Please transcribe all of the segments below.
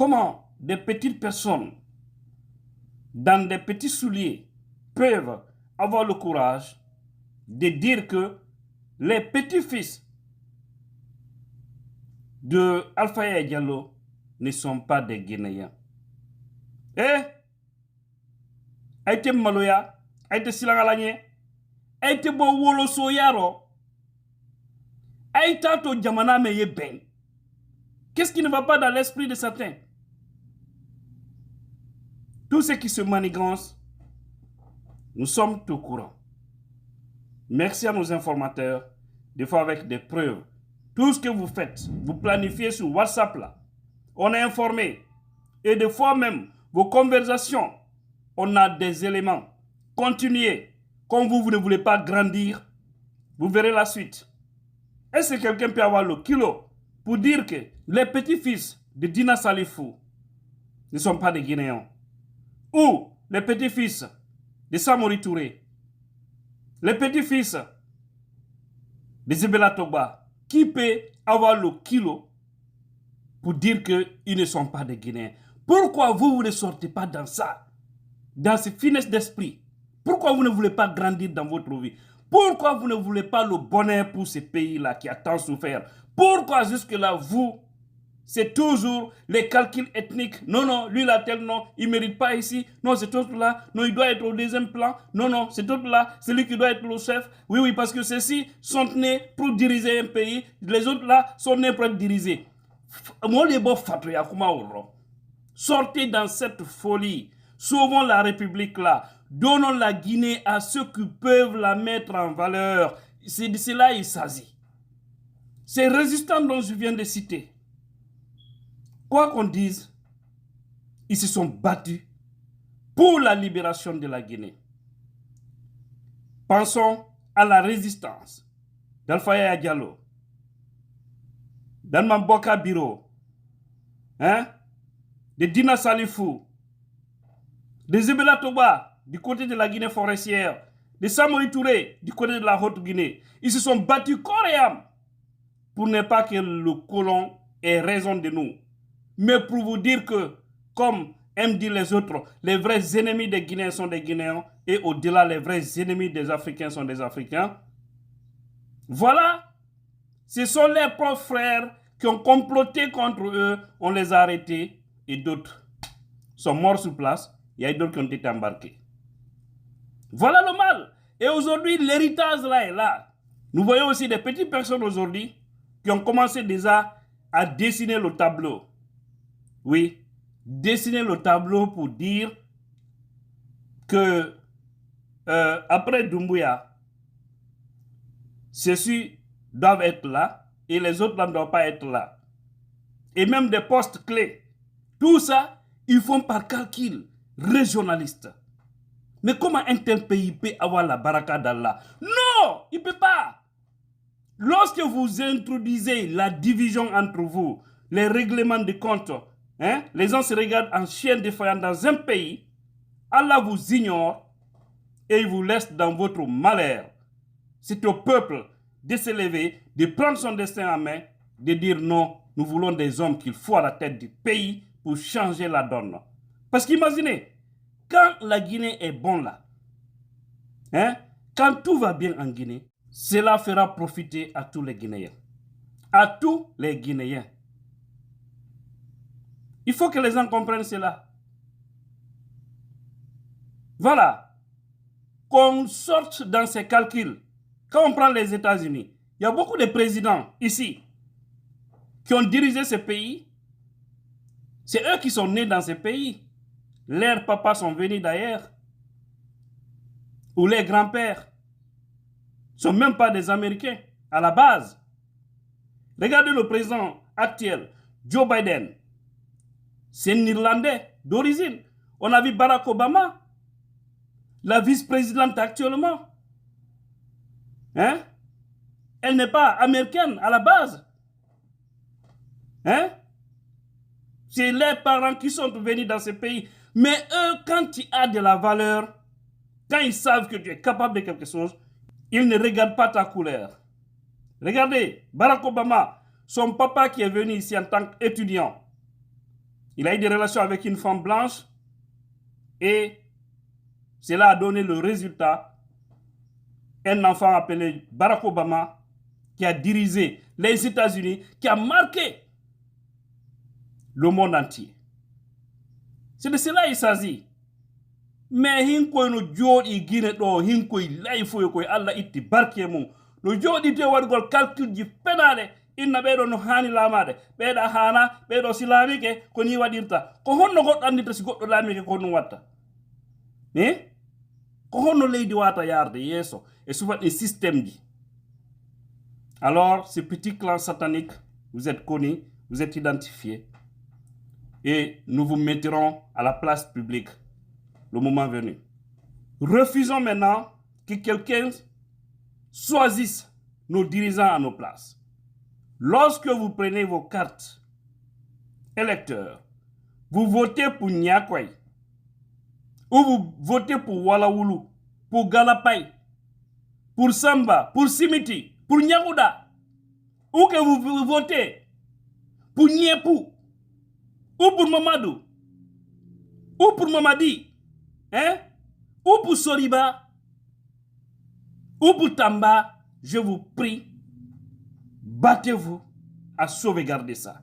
comment des petites personnes dans des petits souliers peuvent avoir le courage de dire que les petits-fils de Alpha Yaya Diallo ne sont pas des Guinéens. Aïté Maloya, Aïté Silangalanye, Aïté Bowolo Soyaro, Aïté to Djamana Meye Ben. Qu'est-ce qui ne va pas dans l'esprit de certains? Tout ce qui se manigance, nous sommes au courant. Merci à nos informateurs, des fois avec des preuves. Tout ce que vous faites, vous planifiez sur WhatsApp là. On est informé. Et des fois même, vos conversations, on a des éléments. Continuez. Comme vous ne voulez pas grandir, vous verrez la suite. Est-ce que quelqu'un peut avoir le kilo pour dire que les petits-fils de Dina Salifou ne sont pas des Guinéens? Ou les petits-fils de Samori Touré, les petits-fils de Zebela Toba, qui peut avoir le kilo pour dire qu'ils ne sont pas des Guinéens? Pourquoi vous ne sortez pas dans ça, dans ces finesses d'esprit? Pourquoi vous ne voulez pas grandir dans votre vie? Pourquoi vous ne voulez pas le bonheur pour ces pays-là qui a tant souffert? Pourquoi jusque-là, vous, c'est toujours les calculs ethniques? Non, non, lui là, tel non, il ne mérite pas ici. Non, cet autre-là, non, il doit être au deuxième plan. Non, non, cet autre-là, c'est lui qui doit être le chef. Oui, oui, parce que ceux-ci sont nés pour diriger un pays. Les autres-là sont nés pour être dirigés. Sortez dans cette folie. Sauvons la République là. Donnons la Guinée à ceux qui peuvent la mettre en valeur. C'est de cela qu'il s'agit. Ces résistants dont je viens de citer, quoi qu'on dise, ils se sont battus pour la libération de la Guinée. Pensons à la résistance d'Alpha Yaya Diallo, d'Almamboka Biro, de Dina Salifou, de Zebela Toba, du côté de la Guinée forestière, de Samori Touré, du côté de la Haute-Guinée. Ils se sont battus corps et âme pour ne pas que le colon ait raison de nous. Mais pour vous dire que, comme aiment dire les autres, les vrais ennemis des Guinéens sont des Guinéens, et au-delà, les vrais ennemis des Africains sont des Africains. Voilà, ce sont leurs propres frères qui ont comploté contre eux, on les a arrêtés, et d'autres sont morts sur place, il y a d'autres qui ont été embarqués. Voilà le mal. Et aujourd'hui, l'héritage là est là. Nous voyons aussi des petites personnes aujourd'hui qui ont commencé déjà à dessiner le tableau. Oui, dessiner le tableau pour dire que après Doumbouya, ceux-ci doivent être là et les autres ne doivent pas être là. Et même des postes clés. Tout ça, ils font par calcul régionaliste. Mais comment un tel pays peut avoir la baraka d'Allah? Non, il ne peut pas. Lorsque vous introduisez la division entre vous, les règlements de compte, les gens se regardent en chien défaillant dans un pays, Allah vous ignore et il vous laisse dans votre malheur. C'est au peuple de se lever, de prendre son destin en main, de dire non, nous voulons des hommes qu'il faut à la tête du pays pour changer la donne. Parce qu'imaginez, quand la Guinée est bonne là, quand tout va bien en Guinée, cela fera profiter à tous les Guinéens. À tous les Guinéens. Il faut que les gens comprennent cela. Voilà. Qu'on sorte dans ces calculs. Quand on prend les États-Unis, il y a beaucoup de présidents ici qui ont dirigé ce pays. C'est eux qui sont nés dans ce pays. Leurs papas sont venus d'ailleurs. Ou les grands-pères. Ne sont même pas des Américains à la base. Regardez le président actuel, Joe Biden. C'est un Irlandais d'origine. On a vu Barack Obama, la vice-présidente actuellement. Elle n'est pas américaine à la base. C'est les parents qui sont venus dans ce pays. Mais eux, quand tu as de la valeur, quand ils savent que tu es capable de quelque chose, ils ne regardent pas ta couleur. Regardez, Barack Obama, son papa qui est venu ici en tant qu'étudiant, Il a eu des relations avec une femme blanche et cela a donné le résultat. Un enfant appelé Barack Obama qui a dirigé les États-Unis, qui a marqué le monde entier. C'est de cela qu'il s'agit. Mais hinko no jodi guine do hinko layfo ko Allah itti barke mum no jodi te wadgol calcul ji penale inna beedo no hani lamade beeda hana beedo silamike ko ni wadirta ko honno goddo andita si goddo lamike ko non watta ko honno leydi wata yarde yeso et souvent des systèmes ji. Alors ce petit clan satanique, vous êtes connus, vous êtes identifiés et nous vous mettrons à la place publique le moment venu. Refusons maintenant que quelqu'un choisisse nos dirigeants à nos places. Lorsque vous prenez vos cartes électeurs, vous votez pour Nyakwe, ou vous votez pour Walaoulou, pour Galapay, pour Samba, pour Simiti, pour Nyagouda, ou que vous votez pour Nyepou, ou pour Mamadou, ou pour Mamadi, ou pour Soriba, ou pour Tamba, je vous prie, battez-vous à sauvegarder ça.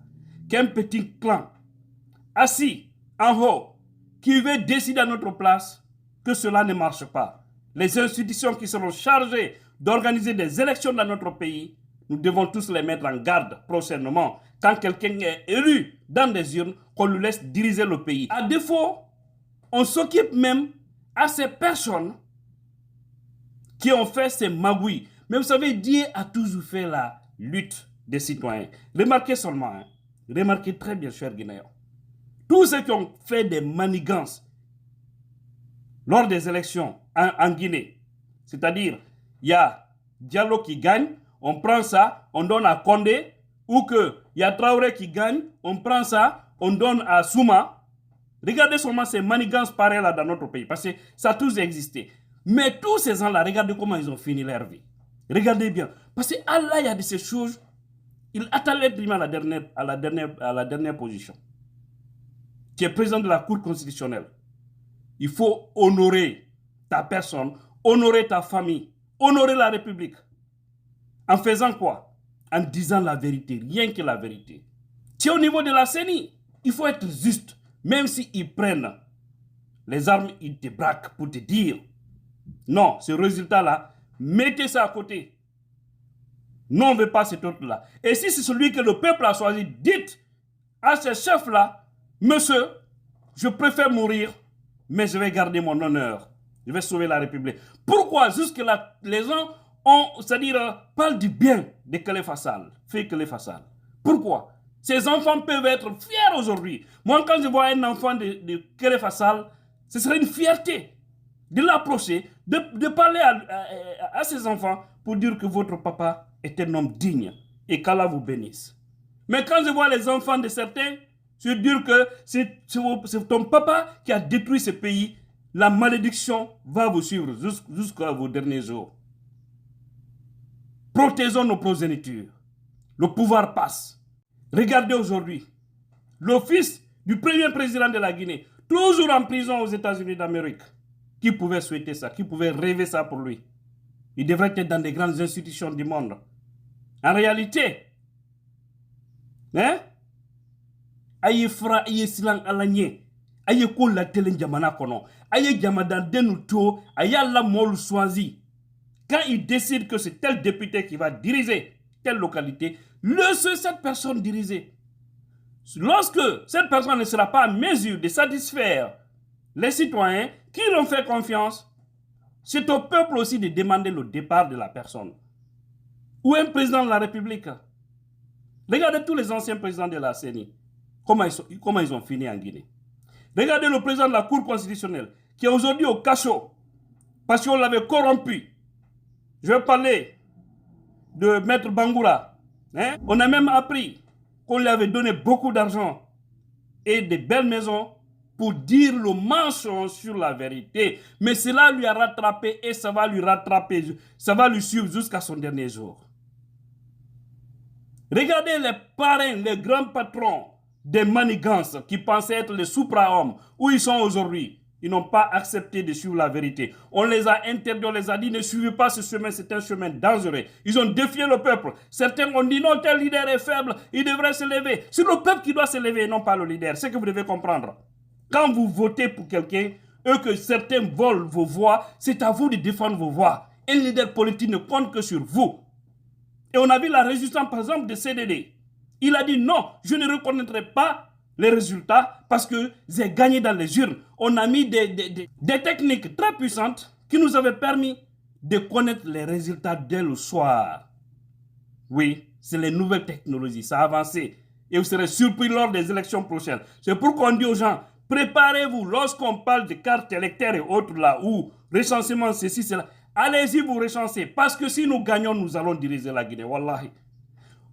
Qu'un petit clan assis en haut qui veut décider à notre place, que cela ne marche pas. Les institutions qui seront chargées d'organiser des élections dans notre pays, nous devons tous les mettre en garde prochainement. Quand quelqu'un est élu dans des urnes, qu'on lui laisse diriger le pays. À défaut, on s'occupe même à ces personnes qui ont fait ces magouilles. Mais vous savez, Dieu a toujours fait la lutte des citoyens. Remarquez seulement, remarquez très bien, chers Guinéens, tous ceux qui ont fait des manigances lors des élections en Guinée, c'est-à-dire, il y a Diallo qui gagne, on prend ça, on donne à Condé, ou qu'il y a Traoré qui gagne, on prend ça, on donne à Souma. Regardez seulement ces manigances pareilles là dans notre pays, parce que ça a toujours existé. Mais tous ces gens-là, regardez comment ils ont fini leur vie. Regardez bien. Parce que Allah, il y a de ces choses, il attend l'être humain à la dernière position. Tu es président de la Cour constitutionnelle. Il faut honorer ta personne, honorer ta famille, honorer la République. En faisant quoi? En disant la vérité, rien que la vérité. Tu es au niveau de la CENI, il faut être juste. Même s'ils prennent les armes, ils te braquent pour te dire non, ce résultat-là, mettez ça à côté. Non, on ne veut pas cet autre-là. Et si c'est celui que le peuple a choisi, dites à ce chef-là, monsieur, je préfère mourir, mais je vais garder mon honneur. Je vais sauver la République. Pourquoi jusque-là, les gens parlent du bien de Khalifa Sall, fait Khalifa Sall. Pourquoi? Ces enfants peuvent être fiers aujourd'hui. Moi, quand je vois un enfant de Khalifa Sall, ce serait une fierté de l'approcher, de parler à ses enfants pour dire que votre papa est un homme digne et qu'Allah vous bénisse. Mais quand je vois les enfants de certains, je dire que c'est ton papa qui a détruit ce pays, la malédiction va vous suivre jusqu'à vos derniers jours. Protégeons nos progénitures. Le pouvoir passe. Regardez aujourd'hui, le fils du premier président de la Guinée, toujours en prison aux États-Unis d'Amérique. Qui pouvait souhaiter ça? Qui pouvait rêver ça pour lui? Il devrait être dans des grandes institutions du monde. En réalité, aye fra aye silang alanye, aye ko la telen jamana kono, aye jamadan denuto, aye la molu choisi. Quand il décide que c'est tel député qui va diriger telle localité, laissez cette personne diriger. Lorsque cette personne ne sera pas en mesure de satisfaire les citoyens qui l'ont fait confiance, c'est au peuple aussi de demander le départ de la personne. Ou un président de la République. Regardez tous les anciens présidents de la CENI, comment ils ont fini en Guinée. Regardez le président de la Cour constitutionnelle, qui est aujourd'hui au cachot, parce qu'on l'avait corrompu. Je vais parler de Maître Bangoura. On a même appris qu'on lui avait donné beaucoup d'argent et de belles maisons pour dire le mensonge sur la vérité. Mais cela lui a rattrapé et ça va lui rattraper, ça va lui suivre jusqu'à son dernier jour. Regardez les parrains, les grands patrons des manigances qui pensaient être les supra-hommes, où ils sont aujourd'hui. Ils n'ont pas accepté de suivre la vérité. On les a interdits, on les a dit ne suivez pas ce chemin, c'est un chemin dangereux. Ils ont défié le peuple. Certains ont dit non, tel leader est faible, il devrait se lever. C'est le peuple qui doit se lever et non pas le leader. C'est ce que vous devez comprendre. Quand vous votez pour quelqu'un, eux que certains volent vos voix, c'est à vous de défendre vos voix. Un leader politique ne compte que sur vous. Et on a vu la résistance, par exemple, de CDD. Il a dit non, je ne reconnaîtrai pas les résultats parce que j'ai gagné dans les urnes. On a mis des techniques très puissantes qui nous avaient permis de connaître les résultats dès le soir. Oui, c'est les nouvelles technologies, ça a avancé. Et vous serez surpris lors des élections prochaines. C'est pourquoi on dit aux gens, préparez-vous lorsqu'on parle de cartes électorales et autres là, ou recensement, ceci, cela. Allez-y vous recenser, parce que si nous gagnons, nous allons diriger la Guinée, wallahi.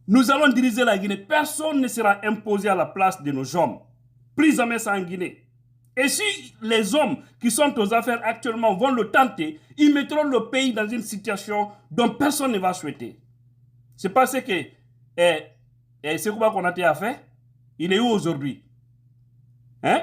Nous allons diriger la Guinée. Personne ne sera imposé à la place de nos hommes. Plus jamais ça en Guinée. Et si les hommes qui sont aux affaires actuellement vont le tenter, ils mettront le pays dans une situation dont personne ne va souhaiter. C'est parce que Sekouba Konaté a fait. Il est où aujourd'hui?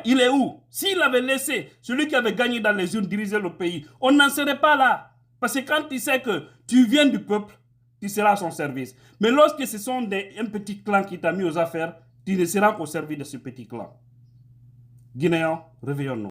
Il est où? S'il avait laissé celui qui avait gagné dans les urnes diriger le pays, on n'en serait pas là. Parce que quand il sait que tu viens du peuple, tu seras à son service. Mais lorsque ce sont un petit clan qui t'a mis aux affaires, tu ne seras qu'au service de ce petit clan. Guinéens, réveillons-nous.